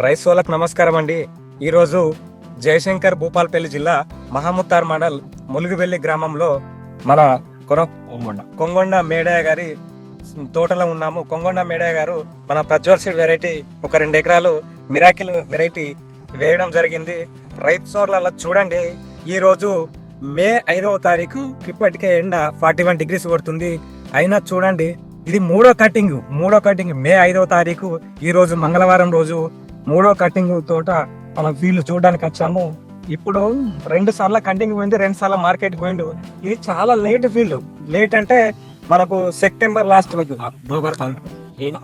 Rice వాళ్ళకు నమస్కారం అండి. ఈరోజు జయశంకర్ భూపాలపల్లి జిల్లా మహముత్తార్ మండల్ ములుగువెల్లి గ్రామంలో మన కొంగొండ మేడయ్య గారి తోటలో ఉన్నాము. కొంగొండ మేడయ్య గారు మన ప్రజ్వల్ సీడ్ వెరైటీ ఒక 2 ఎకరాలు మిరాకిల్ వెరైటీ వేయడం జరిగింది. రైతు సోర్లలో చూడండి, ఈ రోజు మే 5వ తారీఖు ఇప్పటికే ఎండ 41 డిగ్రీస్ కొడుతుంది. అయినా చూడండి, ఇది మూడో కటింగ్ మే 5వ తారీఖు. ఈ రోజు మంగళవారం రోజు మూడో కటింగ్ తోట మనం ఫీల్డ్ చూడడానికి వచ్చాము. ఇప్పుడు 2 సార్లు కటింగ్ పోయింది, 2 సార్లు మార్కెట్ పోయిండు. ఇది చాలా లేట్ ఫీల్డ్. లేట్ అంటే మనకు సెప్టెంబర్ లాస్ట్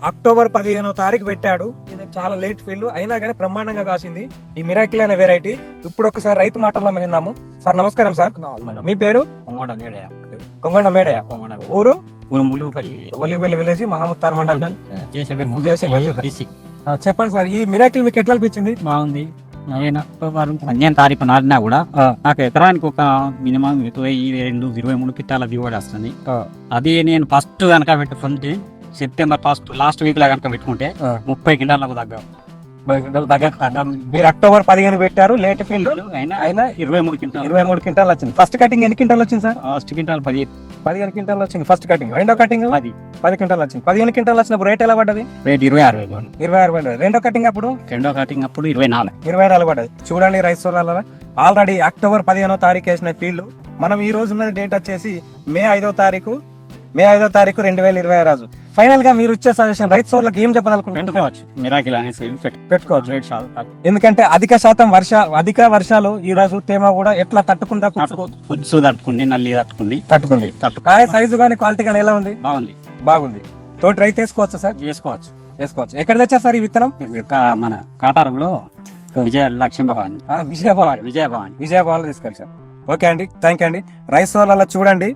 అక్టోబర్ 15వ తారీఖు పెట్టాడు. ఇది చాలా లేట్ ఫీల్డ్, అయినా కానీ బ్రహ్మాండంగా కాసింది ఈ మిరాకిల్ అనే వెరైటీ. ఇప్పుడు ఒకసారి రైతు మాటల్లో విన్నాము. సార్ నమస్కారం సార్, మీ పేరు? కొంగొండ మేడయ్య. ఊరు ములుగువెల్లి విలేజ్, మహముత్తార్ మండల్, చెప్పండి సార్, ఈ మిరాకిల్ మీకు ఎట్లా అనిపించింది? బాగుంది. నేను అక్టోబర్ 15వ తారీఖు నాటినా కూడా నాకు ఎకరానికి ఒక మినిమం 22-23 కిట్టాల దిగుబడి వస్తుంది. అది నేను ఫస్ట్ కనుక పెట్టుకుంటే సెప్టెంబర్ లాస్ట్ వీక్ లో కనుక పెట్టుకుంటే 30 కింటాలకు దగ్గర. మీరు అక్టోబర్ 15 పెట్టారు, లేట్ ఫీల్డ్ అయినా 23 క్వింటాల్ వచ్చింది. ఫస్ట్ కటింగ్ ఎన్ని క్వింటాల్ వచ్చింది సార్? ఫస్ట్ క్వింటాల్ 15 క్వింటాల్ వచ్చింది ఫస్ట్ కటింగ్. రెండో కటింగ్ 10 క్వింటాల్ వచ్చింది. 15 క్వింటాల్ వచ్చినప్పుడు రేట్ ఎలా పడ్డది? రేట్ 26 పడ్డది. రెండో కటింగ్ అప్పుడు 24 పడ్డది. చూడండి రైస్ సోలార్ ఆల్రెడీ అక్టోబర్ 15వ తారీఖు వేసిన ఫీల్డ్. మనం ఈ రోజు ఉన్న డేట్ వచ్చేసి మే 5వ తారీఖు 2026. ఫైనల్ గా మీరు ఇచ్చే సజెషన్ రైతు సోర్లకు ఏం చెప్పదలుకుంటున్నారు? మిరాకిల్ అనేసి పెట్టుకోవచ్చు. రేట్ ఎందుకంటే అధిక వర్షాలు ఈ రోజు తేమ కూడా ఎట్లా తట్టుకుంది, నల్లి తట్టుకుంది. కాయ సైజు గానీ క్వాలిటీ గానీ ఎలా ఉంది? బాగుంది. తోటి రైతు వేసుకోవచ్చు సార్? చేసుకోవచ్చు. ఎక్కడ తెచ్చారు సార్ ఈ విత్తనం? మన కాటారంలో విజయభవన్ తీసుకొచ్చారు. ఓకే అండి, థ్యాంక్ యూ అండి. రైస్ సోర్లలో చూడండి,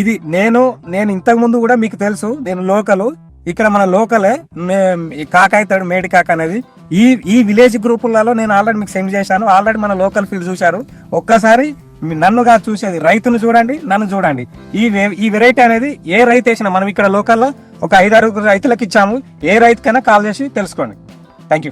ఇది నేను ఇంతకు ముందు కూడా మీకు తెలుసు, నేను లోకల్, ఇక్కడ మన లోకలే కాకాయితాడు మేడి కాక అనేది ఈ విలేజ్ గ్రూపులలో నేను ఆల్రెడీ మీకు సెండ్ చేశాను. ఆల్రెడీ మన లోకల్ ఫీల్డ్ చూశారు. ఒక్కసారి నన్నుగా చూసేది, రైతును చూడండి, నన్ను చూడండి. ఈ వెరైటీ అనేది ఏ రైతు వేసినా మనం ఇక్కడ లోకల్లో ఒక 5-6 రైతులకు ఇచ్చాము. ఏ రైతుకైనా కాల్ చేసి తెలుసుకోండి.